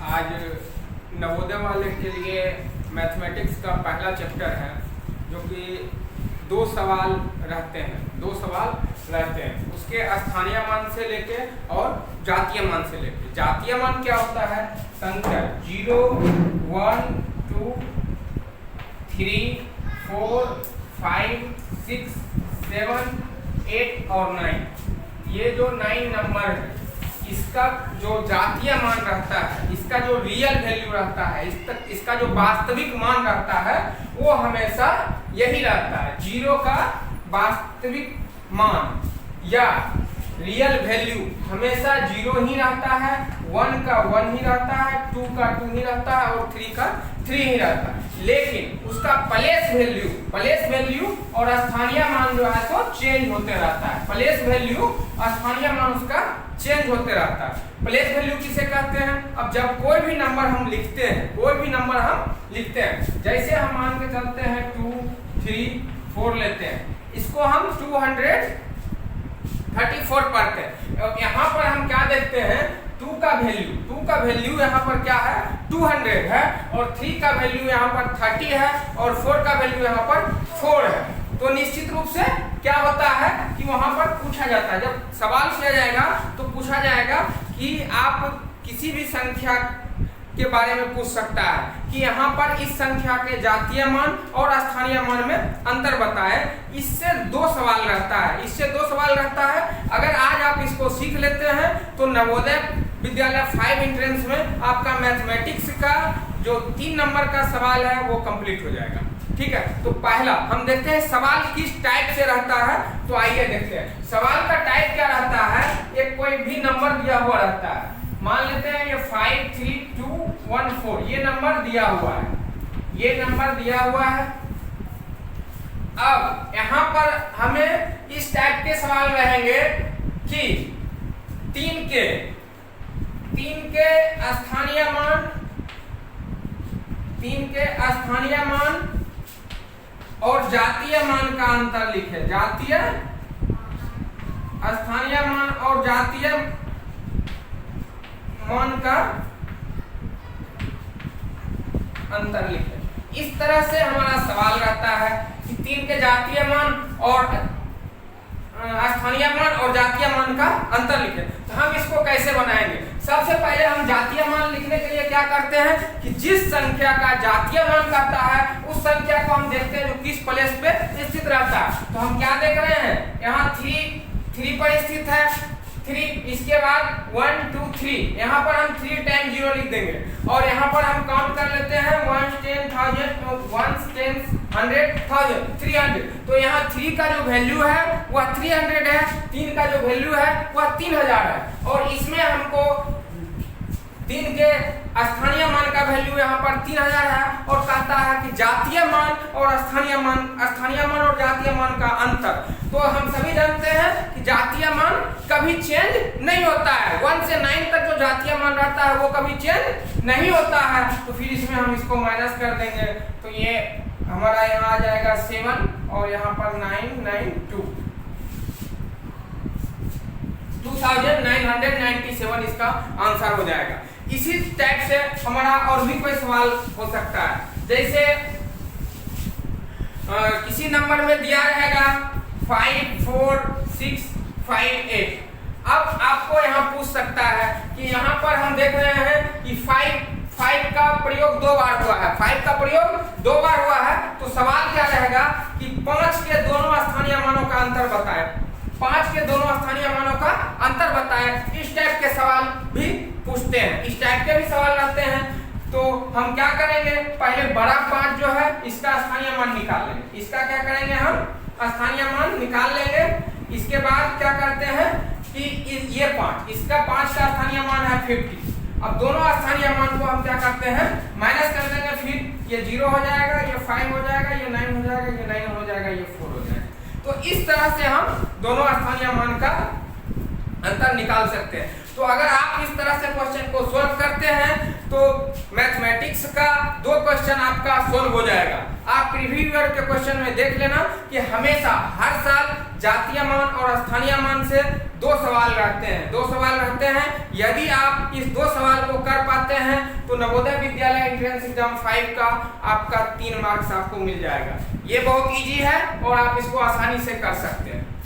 आज नवोदय वाले के लिए मैथमेटिक्स का पहला चैप्टर है, जो कि दो सवाल रहते हैं उसके स्थानीय मान से लेके और जातीय मान से लेके। जातीय मान क्या होता है? संख्या 0, 1, 2, 3, 4, 5, 6, 7, 8 और 9। ये जो 9 नंबर है, इसका जो जातीय मान रहता है, इसका जो रियल वैल्यू रहता है, इसका जो वास्तविक मान रहता है, वो हमेशा यही रहता है। 0 का वास्तविक मान या रियल वैल्यू हमेशा 0 ही रहता है, 1 का 1 ही रहता है, 2 का 2 ही रहता है और 3 का 3 ही रहता है। लेकिन उसका प्लेस वैल्यू और स्थानीय मान जो है तो चेंज होते रहता है। प्लेस वैल्यू स्थानीय मान उसका चेंज होते रहता है। प्लेस वैल्यू किसे कहते हैं? अब जब कोई भी नंबर हम लिखते हैं, जैसे हम मान के चलते हैं 2, 3, 4 लेते हैं, इसको हम 234 पढ़ते हैं। यहाँ पर हम क्या देखते हैं? 2 का वैल्यू यहाँ पर क्या है? 200 है, और 3 का वैल्यू यहाँ पर 30 है, और 4 का वैल्यू यहाँ पर 4 है। तो निश्चित रूप से क्या होता है कि वहां पर पूछा जाता है, जब सवाल किया जाएगा तो पूछा जाएगा कि आप किसी भी संख्या के बारे में पूछ सकता है कि यहाँ पर इस संख्या के जातीय मान और स्थानीय मान में अंतर बताए। इससे दो सवाल रहता है। अगर आज आप इसको सीख लेते हैं तो नवोदय विद्यालय 5 एंट्रेंस में आपका मैथमेटिक्स का जो 3 नंबर का सवाल है वो कंप्लीट हो जाएगा। ठीक है, तो पहला हम देखते हैं सवाल किस टाइप से रहता है। तो आइए देखते हैं सवाल का टाइप क्या रहता है। एक कोई भी नंबर दिया हुआ रहता है, मान लेते हैं ये 5, 3, 2, 1, 4 ये नंबर दिया हुआ है। अब यहाँ पर हमें इस टाइप के सवाल रहेंगे कि 3 के स्थानीय मान और जातीय मान का अंतर लिखे। स्थानीय मान और जातीय मान का अंतर लिखे। इस तरह से हमारा सवाल रहता है कि 3 के जातीय मान और स्थानीय मान और जातीय मान का अंतर लिखे। तो हम इसको कैसे बनाएंगे? सबसे पहले हम जातीय मान लिखने के लिए क्या करते हैं कि जिस संख्या का जातीय मान कहता है उस संख्या को हम देखते हैं जो किस प्लेस पे स्थित रहता है। तो हम क्या देख रहे हैं? यहाँ 3 पर स्थित है 3, इसके बाद 1, 2, 3, यहाँ पर हम 3 टाइम 0 लिख देंगे, और यहाँ पर हम काउंट कर लेते हैं 1, 10,000, 1, 10, 100, 1000, 300। तो यहाँ 3 का जो वैल्यू है वह 300 है, 3 का जो वैल्यू है वह 3000 है, और इसमें हमको 3 के स्थानीय मान का वैल्यू यहाँ पर 3000 है, और कहता है कि जातीय मान और स्थानीय मान और जातीय मान का अंतर। तो हम सभी जानते हैं कि जातीय मान कभी चेंज नहीं होता है। 1 से 9 तक जो जातीय मान रहता है वो कभी चेंज नहीं होता है। तो फिर इसमें हम इसको माइनस कर देंगे, तो ये हमारा यहाँ आ जाएगा 7, और यहाँ पर 992 2997 इसका आंसर हो जाएगा। इसी टाइप से हमारा और भी कोई सवाल हो सकता है, जैसे किसी नंबर में दिया रहेगा 5, 4, 6, 5, 8। अब आपको यहाँ पूछ सकता है कि यहाँ पर हम देख रहे हैं कि 5 का प्रयोग 2 बार हुआ है। 5 का प्रयोग 2 बार हुआ है, तो सवाल क्या रहेगा कि 5 के दोनों स्थानीय मानों का अंतर बताए। 5 के दोनों स्थानीय मानों का अंतर बताए। इस टाइप के सवाल भी पूछते हैं, इस टाइप के भी सवाल रहते हैं। तो हम क्या करेंगे? पहले बड़ा 5 जो है इसका स्थानीय मान निकाल लेंगे। इसका क्या करेंगे? हम स्थानीय मान निकाल लेंगे। इसके बाद क्या करते हैं कि ये 5, इसका 5 का स्थानीय मान है 50। अब दोनों स्थानीय मान को हम क्या करते हैं? माइनस कर देंगे। फिर ये 0 हो जाएगा, ये 5 हो जाएगा, ये 9 हो जाएगा, ये 9 हो जाएगा, ये 4 हो जाएगा। तो इस तरह से हम दोनों स्थानीय मान का अंतर निकाल सकते हैं। तो अगर आप इस तरह से क्वेश्चन को सॉल्व करते हैं तो मैथमेटिक्स का 2 क्वेश्चन आपका सॉल्व हो जाएगा। आप प्रीवियस ईयर के क्वेश्चन में देख लेना कि हमेशा हर साल जातीय मान और स्थानीय मान से 2 सवाल रहते हैं। यदि आप इस 2 सवाल को कर पाते हैं तो नवोदय विद्यालय एंट्रेंस एग्जाम 5 का आपका 3 मार्क्स आपको मिल जाएगा। ये बहुत इजी है और आप इसको आसानी से कर सकते हैं।